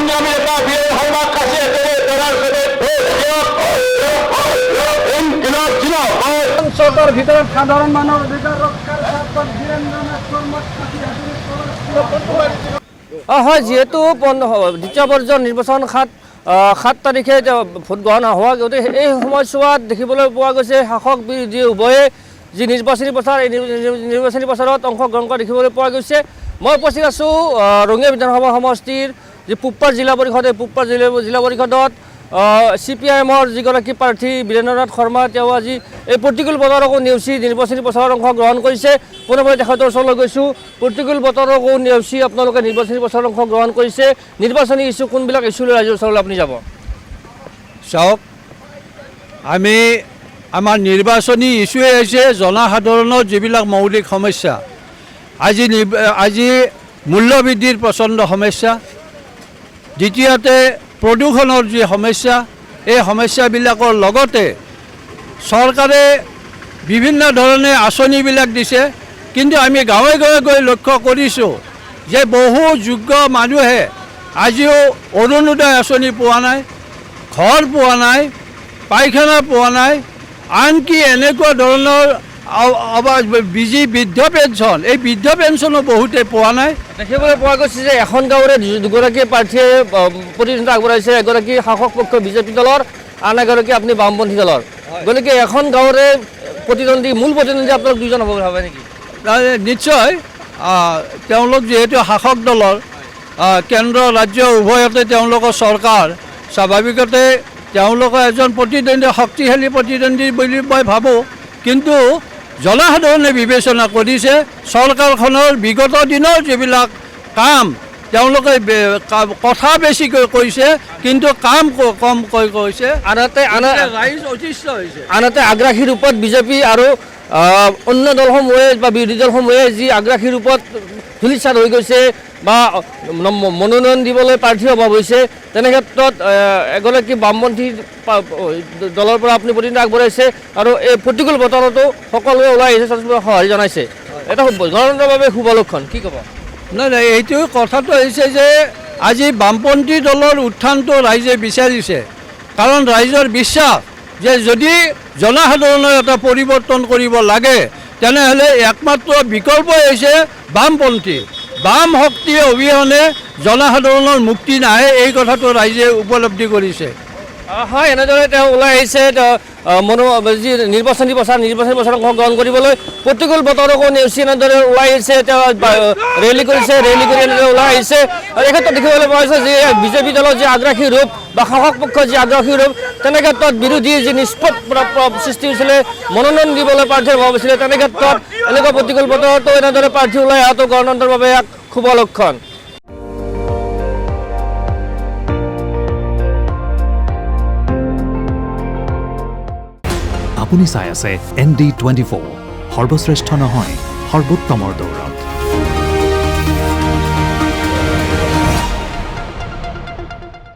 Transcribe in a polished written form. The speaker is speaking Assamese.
সংগ্ৰামী নেতা বীৰ হলমাৰ কাছে সৰকাৰ ভিতৰে সাধাৰণ মানব অধিকাৰ ৰক্ষাৰ স্বাৰ্থত বীৰেন্দ্ৰনাথ শৰ্মাক কাছে হয় যেহেতু দ্বিতীয় পৰ্যায়ৰ নিৰ্বাচন 7 তাৰিখে ভোট গ্ৰহণ হোৱা গতিকে এই সময়ছোৱাত দেখিবলৈ পোৱা গৈছে শাসক বিৰোধী উভয়ে যি নিৰ্বাচনী প্ৰচাৰ এই নিৰ্বাচনী প্ৰচাৰত অংশগ্ৰহণ কৰা দেখিবলৈ পোৱা গৈছে। মই উপস্থিত আছোঁ ৰঙিয়া বিধানসভা সমষ্টিৰ যি পুপ্পাৰ জিলা পৰিষদ এই পুপ্পাৰ জিলা পৰিষদত CPIMৰ যিগৰাকী প্ৰাৰ্থী বীৰেন্দ্ৰনাথ শৰ্মা তেওঁ আজি এই প্ৰতিকূল বতৰকো নেওচি নিৰ্বাচনী প্ৰচাৰত অংশগ্ৰহণ কৰিছে। পুনৰবাৰ তেখেতৰ ওচৰলৈ গৈছোঁ। প্ৰতিকূল বতৰকো নেওচি আপোনালোকে নিৰ্বাচনী প্ৰচাৰত অংশগ্ৰহণ কৰিছে। নিৰ্বাচনী ইছ্যু কোনবিলাক ইছ্যু লৈ ৰাইজৰ ওচৰলৈ আপুনি যাব? চাওক, আমি আমাৰ নিৰ্বাচনী ইছ্যুৱে হৈছে জনসাধাৰণৰ যিবিলাক মৌলিক সমস্যা। আজি মূল্যবৃদ্ধিৰ প্ৰচণ্ড সমস্যা, দ্বিতীয়তে প্ৰদূষণৰ যি সমস্যা, এই সমস্যাবিলাকৰ লগতে চৰকাৰে বিভিন্ন ধৰণে আঁচনিবিলাক দিছে, কিন্তু আমি গাঁৱে গাঁৱে গৈ লক্ষ্য কৰিছোঁ যে বহু যোগ্য মানুহে আজিও অৰুণোদয় আঁচনি পোৱা নাই, ঘৰ পোৱা নাই, পায়খানা পোৱা নাই, আনকি এনেকুৱা ধৰণৰ বৃদ্ধ পেঞ্চন, এই বৃদ্ধ পেঞ্চনো বহুতে পোৱা নাই। দেখিবলৈ পোৱা গৈছে যে এখন গাঁৱৰে দুগৰাকী প্ৰাৰ্থীয়ে প্ৰতিদ্বন্দ্বিতা আগবঢ়াইছে, এগৰাকী শাসক পক্ষ বিজেপি দলৰ, আন এগৰাকী আপুনি বামপন্থী দলৰ। গতিকে এখন গাঁৱৰে মূল প্ৰতিদ্বন্দ্বী আপোনালোক দুজন হ'ব ভাবে নেকি? নিশ্চয়, তেওঁলোক যিহেতু শাসক দলৰ, কেন্দ্ৰ ৰাজ্য উভয়তে তেওঁলোকৰ চৰকাৰ, স্বাভাৱিকতে তেওঁলোকৰ এজন প্ৰতিদ্বন্দ্বী, শক্তিশালী প্ৰতিদ্বন্দ্বী বুলি মই ভাবোঁ। কিন্তু জনসাধাৰণে বিবেচনা কৰিছে চৰকাৰখনৰ বিগত দিনৰ যিবিলাক কাম, তেওঁলোকে কথা বেছিকৈ কৈছে কিন্তু কাম কমকৈ কৈছে। ৰাইজ অতিষ্ঠ হৈছে। আনহাতে আগ্ৰাসী ৰূপত বিজেপি আৰু অন্য দলসমূহে বা বিৰোধী দলসমূহে যি আগ্ৰাসী ৰূপত ধূলিচাত হৈ গৈছে বা মনোনয়ন দিবলৈ প্ৰাৰ্থীৰ অভাৱ হৈছে, তেনে ক্ষেত্ৰত এগৰাকী বামপন্থী দলৰ পৰা আপুনি প্ৰতিনিধিত্ব আগবঢ়াইছে আৰু এই প্ৰতিকূল বতৰতো সকলোৱে ওলাই আহিছে, সঁহাৰি জনাইছে। এটা গণতন্ত্ৰৰ বাবে শুভ লক্ষণ, কি ক'ব? নাই, এইটো কথাটো হৈছে যে আজি বামপন্থী দলৰ উত্থানটো ৰাইজে বিচাৰিছে, কাৰণ ৰাইজৰ বিশ্বাস যে যদি জনসাধাৰণৰ এটা পৰিৱৰ্তন কৰিব লাগে তেনেহ'লে একমাত্ৰ বিকল্প হৈছে বামপন্থী। বাম শক্তি অবিহনে জনসাধাৰণৰ মুক্তি নাহে, এই কথাটো ৰাইজে উপলব্ধি কৰিছে। হয়, এনেদৰে তেওঁ ওলাই আহিছে যি নিৰ্বাচনী প্ৰচাৰত অংশগ্ৰহণ কৰিবলৈ। প্ৰতিকূল বতৰকো নেওচি এনেদৰে ওলাই আহিছে, তেওঁ ৰেলী কৰিছে, ৰেলী কৰি এনেদৰে ওলাই আহিছে। আৰু এই ক্ষেত্ৰত দেখিবলৈ পোৱা হৈছে যে বিজেপি দলৰ যি আগ্ৰাসী ৰূপ বা শাসক পক্ষৰ যি আগ্ৰাসী ৰূপ, তেনে ক্ষেত্ৰত বিৰোধী যি নিষ্পত সৃষ্টি হৈছিলে, মনোনয়ন দিবলৈ প্ৰাৰ্থীৰ অভাৱ হৈছিলে, তেনে ক্ষেত্ৰত এনেকুৱা প্ৰতিকূল বতৰতো এনেদৰে প্ৰাৰ্থী ওলাই অহাটো গণতন্ত্ৰৰ বাবে এক শুভ লক্ষণ। আপুনি চাই আছে ND24, সৰ্বশ্ৰেষ্ঠ নহয় সৰ্বোত্তমৰ দৌৰত।